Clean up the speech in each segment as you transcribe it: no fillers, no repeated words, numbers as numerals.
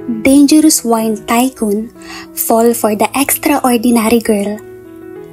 Dangerous Wine Tycoon, Fall for the Extraordinary Girl,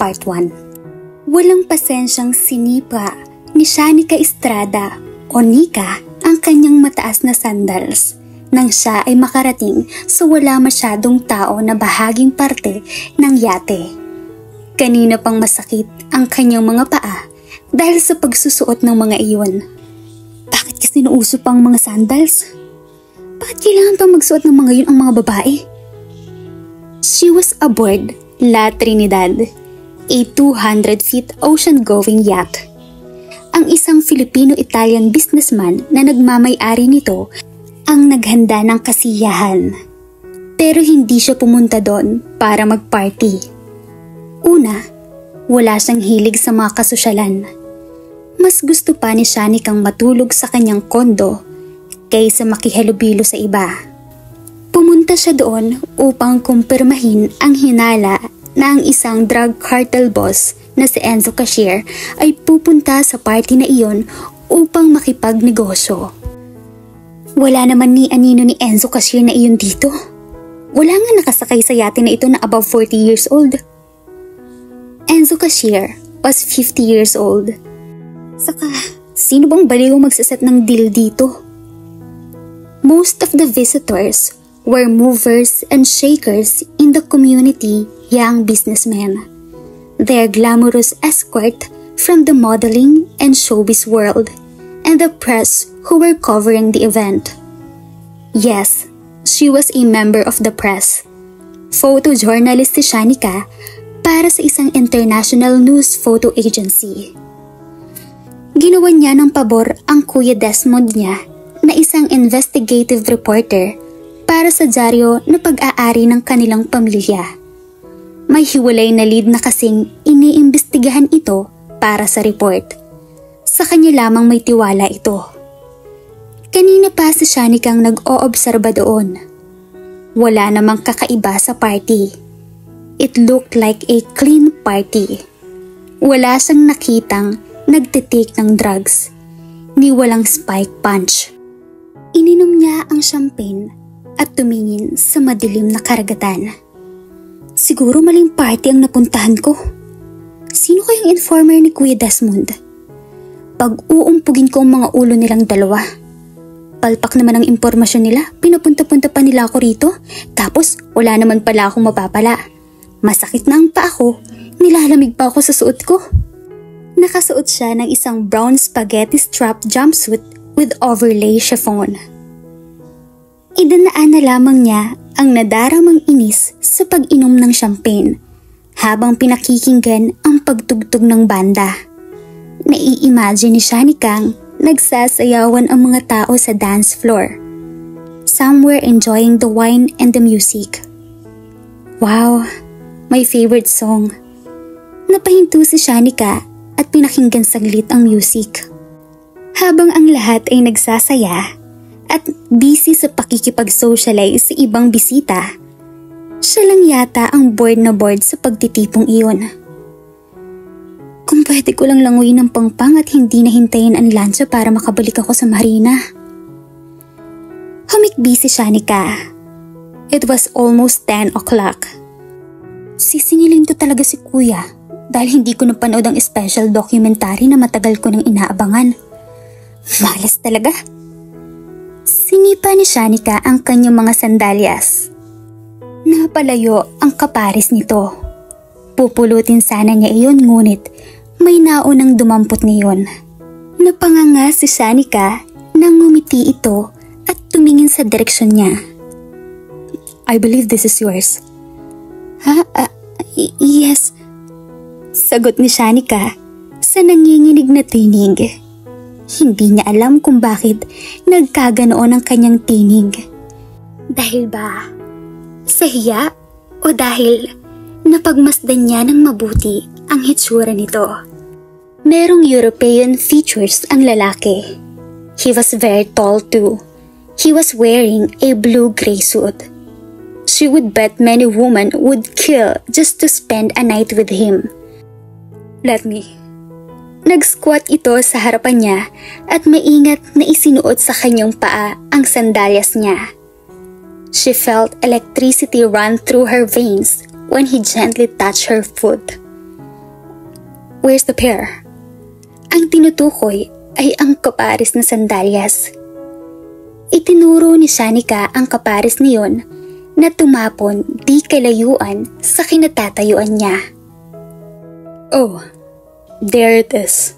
Part 1. Walang pasensyang sinipa ni Shanika Estrada o Nika ang kanyang mataas na sandals nang siya ay makarating sa wala masyadong tao na bahaging parte ng yate. Kanina pang masakit ang kanyang mga paa dahil sa pagsusuot ng mga iyon. Bakit kasi nauso pang mga sandals? Bakit kailangan pang magsuot ng mga yun ang mga babae? She was aboard La Trinidad, a 200-feet ocean-going yacht. Ang isang Filipino-Italian businessman na nagmamay-ari nito ang naghanda ng kasiyahan. Pero hindi siya pumunta doon para mag-party. Una, wala siyang hilig sa mga kasosyalan. Mas gusto pa ni Shanikang matulog sa kanyang kondo kaysa makihalubilo sa iba. Pumunta siya doon upang kumpirmahin ang hinala na ang isang drug cartel boss na si Enzo Cashier ay pupunta sa party na iyon upang makipagnegosyo. Wala naman ni anino ni Enzo Cashier na iyon dito. Wala nga nakasakay sa yate na ito na above 40 years old. Enzo Cashier was 50 years old. Saka, sino bang baliw magsaset ng deal dito? Most of the visitors were movers and shakers in the community young businessmen. Their glamorous escort from the modeling and showbiz world and the press who were covering the event. Yes, she was a member of the press. Photojournalist si Shanika para sa isang international news photo agency. Ginawa niya ng pabor ang Kuya Desmond niya na isang investigative reporter para sa dyaryo na pag-aari ng kanilang pamilya. May hiwalay na lead na kasing iniimbestigahan ito para sa report. Sa kanya lamang may tiwala ito. Kanina pa si Shanikang nag-oobserba doon. Wala namang kakaiba sa party. It looked like a clean party. Wala siyang nakitang nagtitake ng drugs, ni walang spike punch. Ininom niya ang champagne at tumingin sa madilim na karagatan. Siguro maling party ang napuntahan ko. Sino kayang informer ni Kuya Desmond? Pag-uumpugin ko ang mga ulo nilang dalawa. Palpak naman ang impormasyon nila, pinapunta-punta pa nila ako rito, tapos wala naman pala akong mapapala. Masakit na ang paa ko, nilalamig pa ako sa suot ko. Nakasuot siya ng isang brown spaghetti strap jumpsuit with overlay chiffon. Idanaan na lamang niya ang nadaramang inis sa pag-inom ng champagne habang pinakikinggan ang pagtugtog ng banda. Nai-imagine ni Shanikang nagsasayawan ang mga tao sa dance floor. Some were enjoying the wine and the music. Wow, my favorite song. Napahinto si Shanika at pinakinggan saglit ang music. Habang ang lahat ay nagsasaya at busy sa pakikipag-socialize sa ibang bisita, siya lang yata ang bored na bored sa pagtitipong iyon. Kung pwede ko lang languyin ng pangpang at hindi nahintayin ang lansya para makabalik ako sa marina. Humikbi si Shanika. It was almost 10 o'clock. Sisingilin ko talaga si Kuya dahil hindi ko napanood ang special documentary na matagal ko nang inaabangan. Malas talaga. Sinipa ni Shanika ang kanyang mga sandalyas. Napalayo ang kapares nito. Pupulutin sana niya iyon ngunit may naunang dumampot ngayon. Napanganga si Shanika nang ngumiti ito at tumingin sa direksyon niya. I believe this is yours. Ha? Yes. Sagot ni Shanika sa nanginginig na tinig. Hindi niya alam kung bakit nagkaganoon ang kanyang tinig. Dahil ba sa hiya o dahil napagmasdan niya ng mabuti ang hitsura nito? Merong European features ang lalaki. He was very tall too. He was wearing a blue-gray suit. She would bet many women would kill just to spend a night with him. Let me. Nag-squat ito sa harapan niya at maingat na isinuot sa kanyang paa ang sandalyas niya. She felt electricity run through her veins when he gently touched her foot. Where's the pair? Ang tinutukoy ay ang kapares na sandalyas. Itinuro ni Shanika ang kapares niyon na tumapon di kalayuan sa kinatatayuan niya. Oh, there it is.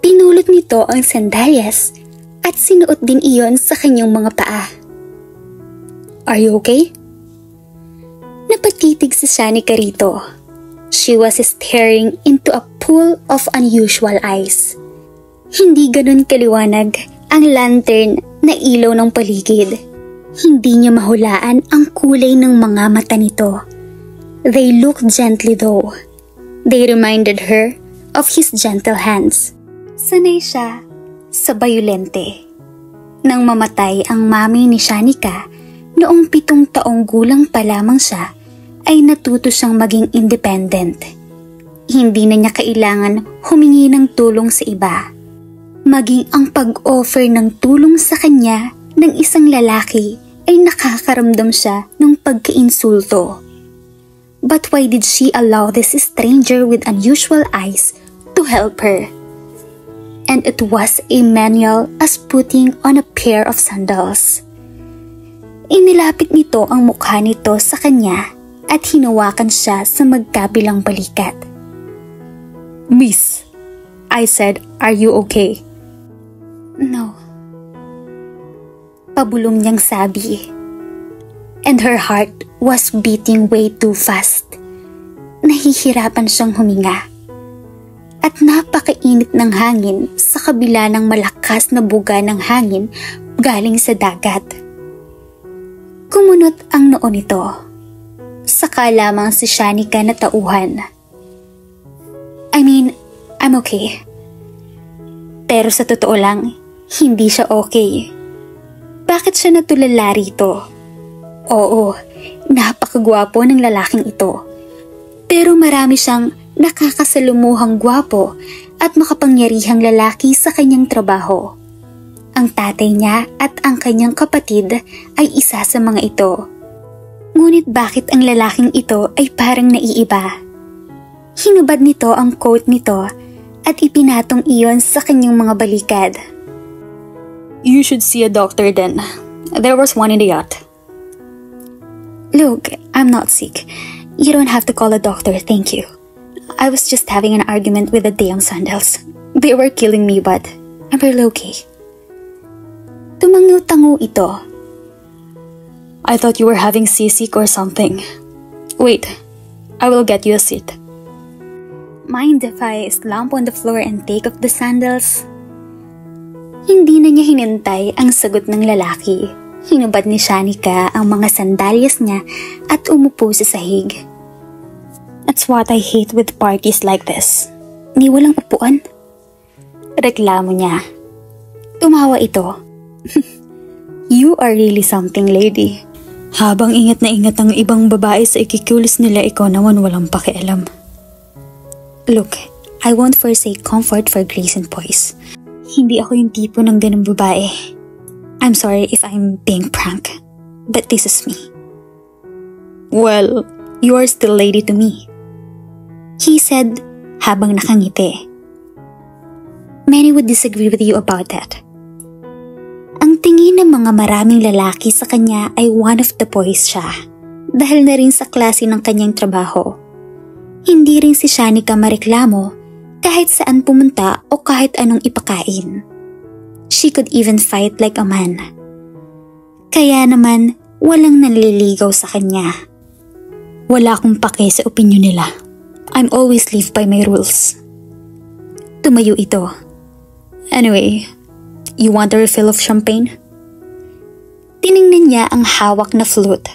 Pinulot nito ang sandalyas at sinuot din iyon sa kanyang mga paa. Are you okay? Napatitig si Shanika rito. She was staring into a pool of unusual eyes. Hindi ganun kaliwanag ang lantern na ilaw ng paligid. Hindi niya mahulaan ang kulay ng mga mata nito. They looked gently though. They reminded her of his gentle hands. Sanay siya sa bayolente. Nang mamatay ang mami ni Shanika, noong 7 taong gulang pa lamang siya, ay natuto siyang maging independent. Hindi na niya kailangan humingi ng tulong sa iba. Maging ang pag-offer ng tulong sa kanya ng isang lalaki ay nakakaramdam siya ng pagkainsulto. But why did she allow this stranger with unusual eyes to help her? And it was a manual as putting on a pair of sandals. Inilapit nito ang mukha nito sa kanya at hinawakan siya sa magkabilang balikat. Miss, I said, are you okay? No. Pabulong niyang sabi. And her heart was beating way too fast. Nahihirapan siyang huminga. At napakainit ng hangin sa kabila ng malakas na buga ng hangin galing sa dagat. Kumunot ang noo nito. Saka lamang si Shanika na tauhan. I mean, I'm okay. Pero sa totoo lang, hindi siya okay. Bakit siya natulala rito? Oo, napakagwapo ng lalaking ito. Pero marami siyang nakakasalumuhang gwapo at makapangyarihang lalaki sa kanyang trabaho. Ang tatay niya at ang kanyang kapatid ay isa sa mga ito. Ngunit bakit ang lalaking ito ay parang naiiba? Hinubad nito ang coat nito at ipinatong iyon sa kanyang mga balikad. You should see a doctor then. There was one in the yacht. Look, I'm not sick. You don't have to call a doctor, thank you. I was just having an argument with the damn sandals. They were killing me, but I'm really okay. Tumango-tango ito. I thought you were having seasick or something. Wait, I will get you a seat. Mind if I slump on the floor and take off the sandals? Hindi na niya hinintay ang sagot ng lalaki. Hinubad ni Shanika ang mga sandalyas niya at umupo sa sahig. That's what I hate with parties like this. Ni walang upuan. Reklamo niya. Tumawa ito. You are really something, lady. Habang ingat na ingat ang ibang babae sa ikikulis nila, ikaw naman walang pakialam. Look, I won't forsake comfort for grace and poise. Hindi ako yung tipo ng ganung babae. I'm sorry if I'm being prank, but this is me. Well, you are still lady to me. He said habang nakangiti. Many would disagree with you about that. Ang tingin ng mga maraming lalaki sa kanya ay one of the boys siya. Dahil na rin sa klase ng kanyang trabaho. Hindi rin si Shanika mareklamo kahit saan pumunta o kahit anong ipakain. She could even fight like a man. Kaya naman, walang nanliligaw sa kanya. Wala akong pake sa opinyon nila. I'm always live by my rules. Tumayo ito. Anyway, you want a refill of champagne? Tiningnan niya ang hawak na flute.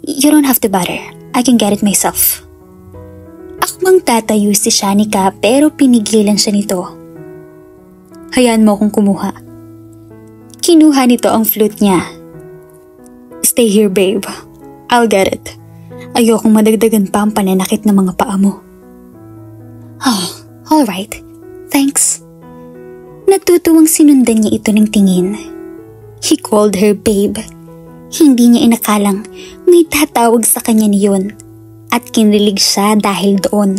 You don't have to bother. I can get it myself. Akmang tatayo si Shanika pero pinigilan siya nito. Hayaan mo akong kumuha. Kinuha nito ang flute niya. Stay here, babe. I'll get it. Ayokong madagdagan pa ang pananakit ng mga paa mo. Oh, alright. Thanks. Natutuwang sinundan niya ito ng tingin. He called her babe. Hindi niya inakalang may tatawag sa kanya niyon at kinilig siya dahil doon.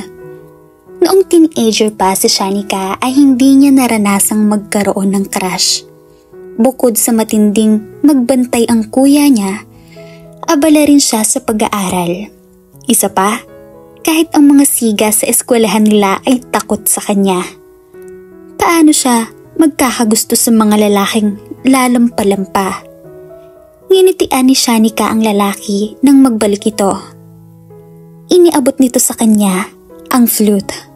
Noong teenager pa si Shanika ay hindi niya naranasang magkaroon ng crush. Bukod sa matinding magbantay ang kuya niya, abala rin siya sa pag-aaral. Isa pa, kahit ang mga siga sa eskwelahan nila ay takot sa kanya. Paano siya magkakagusto sa mga lalaking lalampalampa? Nginitian ni Shanika ang lalaki nang magbalik ito. Iniabot nito sa kanya ang flute.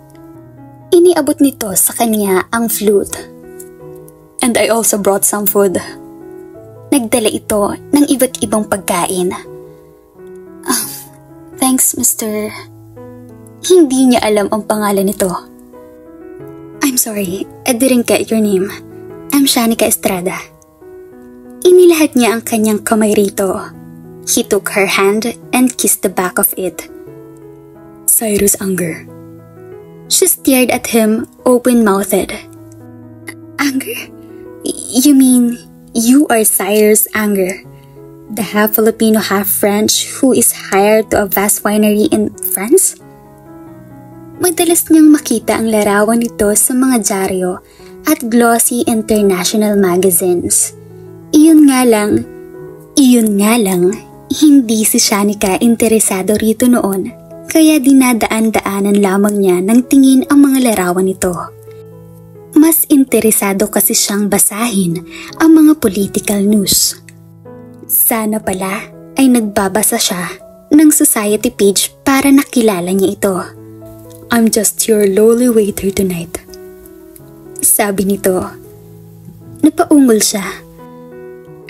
And I also brought some food. Nagdala ito ng iba't ibang pagkain. Thanks, Mr. Hindi niya alam ang pangalan nito. I'm sorry, I didn't get your name. I'm Shanika Estrada. Inilahat niya ang kanyang kamay rito. He took her hand and kissed the back of it. Cyrus Unger. She stared at him open-mouthed. Unger? You mean you are Cyrus Unger, the half-Filipino, half-French who is hired to a vast winery in France? Madalas niyang makita ang larawan nito sa mga dyaryo at glossy international magazines. Iyon nga lang, hindi si Shanika interesado rito noon. Kaya dinadaan-daanan lamang niya ng tingin ang mga larawan nito. Mas interesado kasi siyang basahin ang mga political news. Sana pala ay nagbabasa siya ng society page para nakilala niya ito. I'm just your lowly waiter tonight. Sabi nito. Napaungol siya.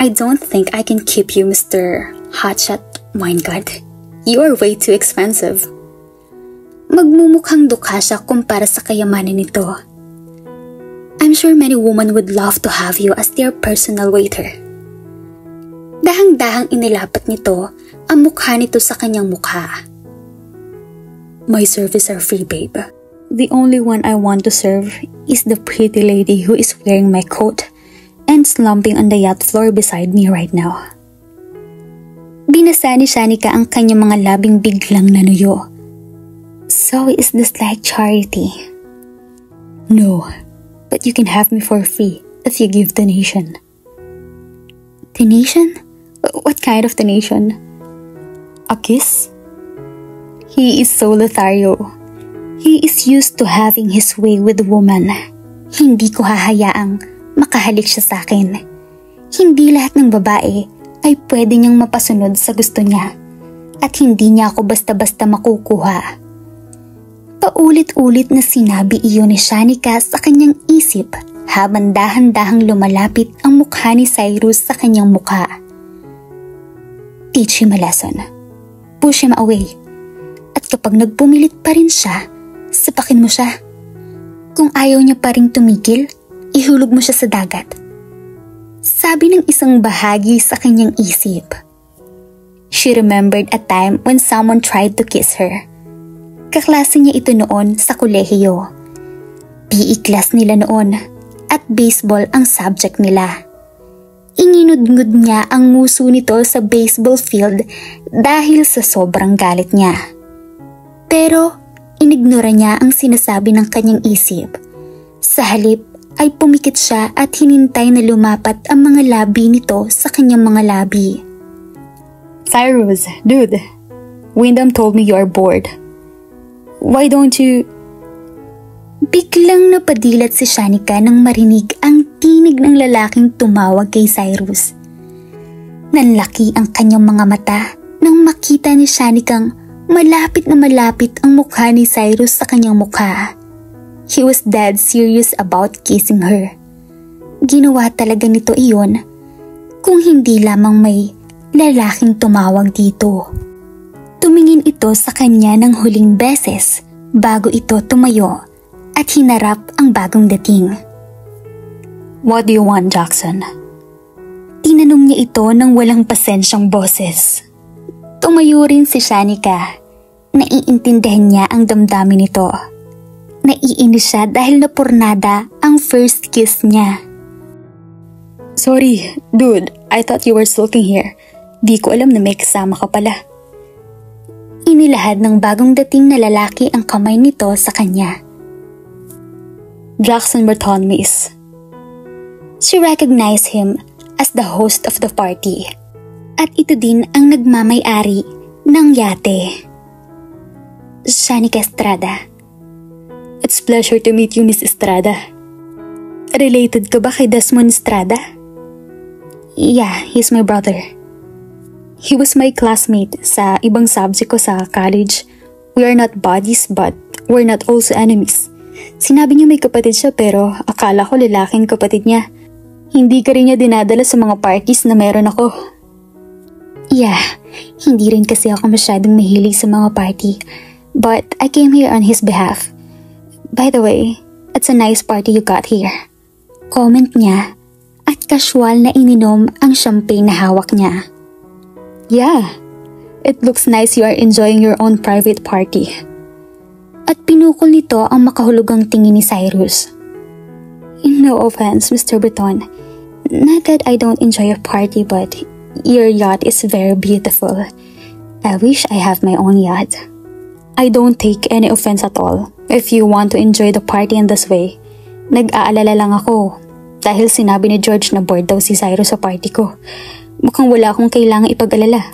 I don't think I can keep you, Mr. Hotshot Wine God. You are way too expensive. Magmumukhang dukha siya kumpara sa kayamanan nito. I'm sure many women would love to have you as their personal waiter. Dahang-dahang inilapat nito ang mukha nito sa kanyang mukha. My services are free, babe. The only one I want to serve is the pretty lady who is wearing my coat and slumping on the yacht floor beside me right now. Binasa ni Shanika ang kanyang mga labing biglang nanuyo. So is this like charity? No, but you can have me for free if you give donation. Donation? What kind of donation? A kiss? He is so Lothario. He is used to having his way with the woman. Hindi ko hahayaang makahalik siya sa akin. Hindi lahat ng babae ay pwede niyang mapasunod sa gusto niya at hindi niya ako basta-basta makukuha. Paulit-ulit na sinabi iyon ni Shanika sa kanyang isip habang dahan-dahang lumalapit ang mukha ni Cyrus sa kanyang mukha. Teach him a lesson. Push him away. At kapag nagpumilit pa rin siya, sapakin mo siya. Kung ayaw niya pa rin tumigil, ihulog mo siya sa dagat. Sabi ng isang bahagi sa kanyang isip. She remembered a time when someone tried to kiss her. Kaklase niya ito noon sa kolehiyo. PE class nila noon at baseball ang subject nila. Inginudngud niya ang muso nito sa baseball field dahil sa sobrang galit niya. Pero inignora niya ang sinasabi ng kanyang isip. Sa halip ay pumikit siya at hinintay na lumapat ang mga labi nito sa kanyang mga labi. Cyrus, dude, Wyndham told me you are bored. Why don't you... Biglang napadilat si Shanika nang marinig ang tinig ng lalaking tumawag kay Cyrus. Nanlaki ang kanyang mga mata nang makita ni Shanikang malapit na malapit ang mukha ni Cyrus sa kanyang mukha. He was dead serious about kissing her. Ginawa talaga nito iyon kung hindi lamang may lalaking tumawag dito. Tumingin ito sa kanya ng huling beses bago ito tumayo at hinarap ang bagong dating. What do you want, Jackson? Tinanong niya ito ng walang pasensyang boses. Tumayo rin si Shanika. Naiintindihan niya ang damdamin nito. Naiinis siya dahil napurnada ang first kiss niya. Sorry, dude. I thought you were sulking here. Di ko alam na may kasama ka pala. Inilahad ng bagong dating na lalaki ang kamay nito sa kanya. Jackson Berton, miss. She recognized him as the host of the party. At ito din ang nagmamay-ari ng yate. Shanika Estrada. It's pleasure to meet you, Miss Estrada. Related ka ba kay Desmond Estrada? Yeah, he's my brother. He was my classmate sa ibang subject ko sa college. We are not buddies but we're not also enemies. Sinabi niya may kapatid siya pero akala ko lalaking kapatid niya. Hindi ka rin niya dinadala sa mga parties na meron ako. Yeah, hindi rin kasi ako masyadong mahilig sa mga party. But I came here on his behalf. By the way, it's a nice party you got here. Comment niya at casual na ininom ang champagne na hawak niya. Yeah, it looks nice you are enjoying your own private party. At pinukol nito ang makahulugang tingin ni Cyrus. No offense, Mr. Breton. Not that I don't enjoy your party but your yacht is very beautiful. I wish I have my own yacht. I don't take any offense at all if you want to enjoy the party in this way. Nag-aalala lang ako dahil sinabi ni George na bored daw si Cyrus sa party ko. Mukhang wala akong kailangang ipag-alala.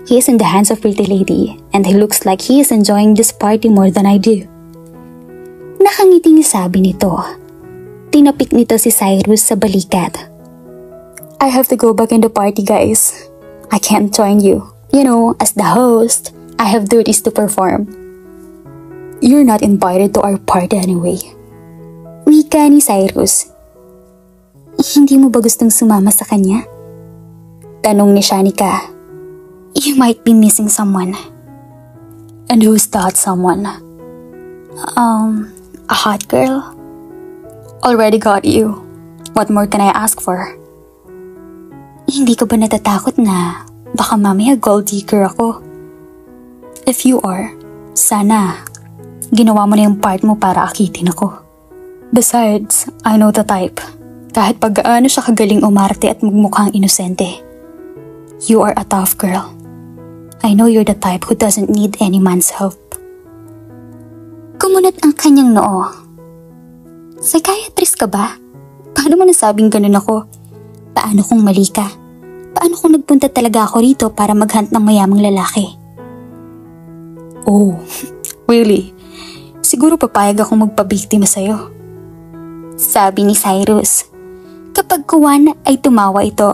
He is in the hands of pretty lady and he looks like he is enjoying this party more than I do. Nakangiting sabi nito. Tinapik nito si Cyrus sa balikat. I have to go back in the party, guys. I can't join you. You know, as the host, I have duties to perform. You're not invited to our party anyway. Wika ni Cyrus. Hindi mo ba gustong sumama sa kanya? Tanong ni Shanika. You might be missing someone. And who's that someone? A hot girl? Already got you. What more can I ask for? Hindi ka ba natatakot na baka mamaya gold digger ako? If you are, sana ginawa mo na yung part mo para akitin ako. Besides, I know the type. Kahit pag gaano siya kagaling umarte at magmukhang inosente. You are a tough girl. I know you're the type who doesn't need any man's help. Kumunat ang kanyang noo. Psychiatrist ka ba? Paano mo nasabing ganun ako? Paano kung mali ka? Paano kung nagpunta talaga ako rito para maghunt ng mayamang lalaki? Oh, really? Siguro papayag akong magpabiktima sa'yo. Sabi ni Cyrus. Kapag kuwan ay tumawa ito.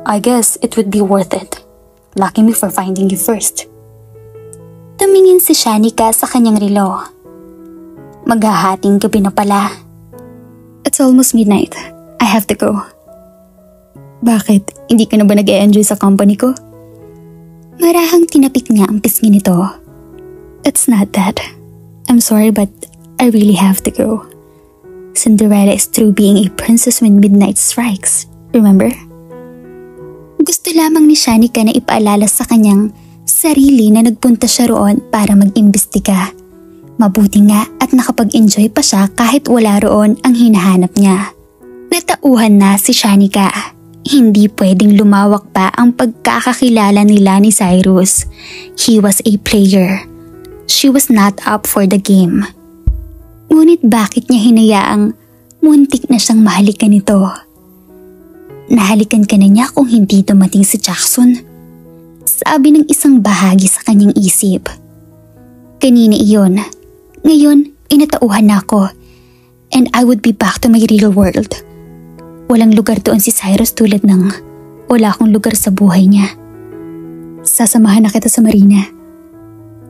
I guess it would be worth it. Lucky me for finding you first. Tumingin si Shanika sa kanyang relo. Maghahating gabi na pala. It's almost midnight. I have to go. Bakit? Hindi ka na ba nag-e-enjoy sa company ko? Marahang tinapik niya ang pisngi nito. It's not that. I'm sorry but I really have to go. Cinderella is through being a princess when midnight strikes. Remember? Gusto lamang ni Shanika na ipaalala sa kanyang sarili na nagpunta siya roon para mag-imbestiga. Mabuti nga at nakapag-enjoy pa siya kahit wala roon ang hinahanap niya. Natauhan na si Shanika. Hindi pwedeng lumawak pa ang pagkakakilala nila ni Cyrus. He was a player. She was not up for the game. Ngunit bakit niya hinayaang muntik na siyang mahalikan nito? Nahalikan ka na niya kung hindi dumating si Jackson. Sabi ng isang bahagi sa kanyang isip. Kanina iyon. Ngayon, inatauhan na ako. And I would be back to my real world. Walang lugar doon si Cyrus tulad ng wala akong lugar sa buhay niya. Sasamahan na kita sa marina.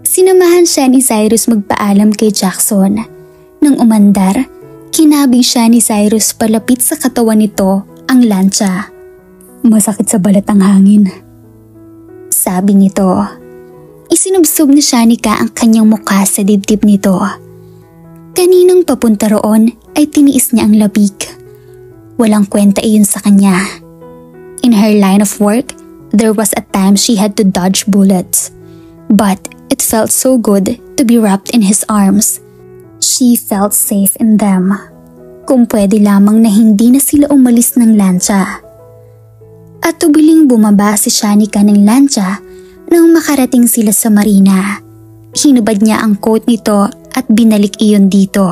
Sinamahan siya ni Cyrus magpaalam kay Jackson. Nang umandar, kinabig siya ni Cyrus palapit sa katawan nito ang lancha. Masakit sa balat ang hangin. Sabi nito. Isinubsob ni Shanika ang kanyang mukha sa dibdib nito. Kaninang papunta roon ay tiniis niya ang labig. Walang kwenta iyon sa kanya. In her line of work, there was a time she had to dodge bullets. But it felt so good to be wrapped in his arms. She felt safe in them. Kung pwede lamang na hindi na sila umalis ng lancha. at tubiling bumaba si Shanika ng lancha nang makarating sila sa marina. Hinubad niya ang coat nito at binalik iyon dito.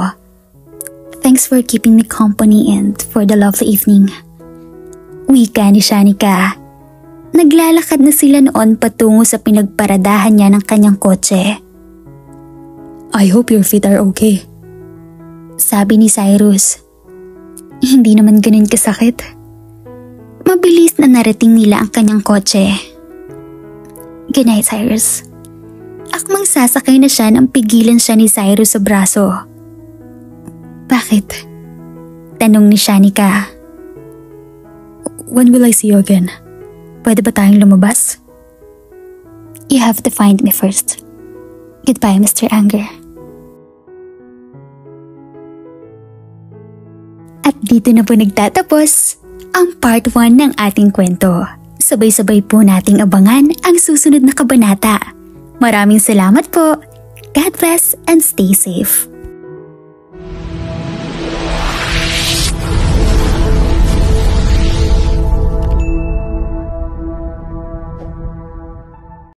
Thanks for keeping me company and for the lovely evening. Wika ni Shanika. Naglalakad na sila noon patungo sa pinagparadahan niya ng kanyang kotse. I hope your feet are okay. Sabi ni Cyrus. Hindi naman ganun kasakit. Mabilis na narating nila ang kanyang kotse. Good night, Cyrus. Akmang sasakay na siya nang pigilan siya ni Cyrus sa braso. Bakit? Tanong ni Shanika. When will I see you again? Pwede ba tayong lumabas? You have to find me first. Goodbye, Mr. Anger. At dito na po nagtatapos ang part 1 ng ating kwento. Sabay-sabay po nating abangan ang susunod na kabanata. Maraming salamat po. God bless and stay safe.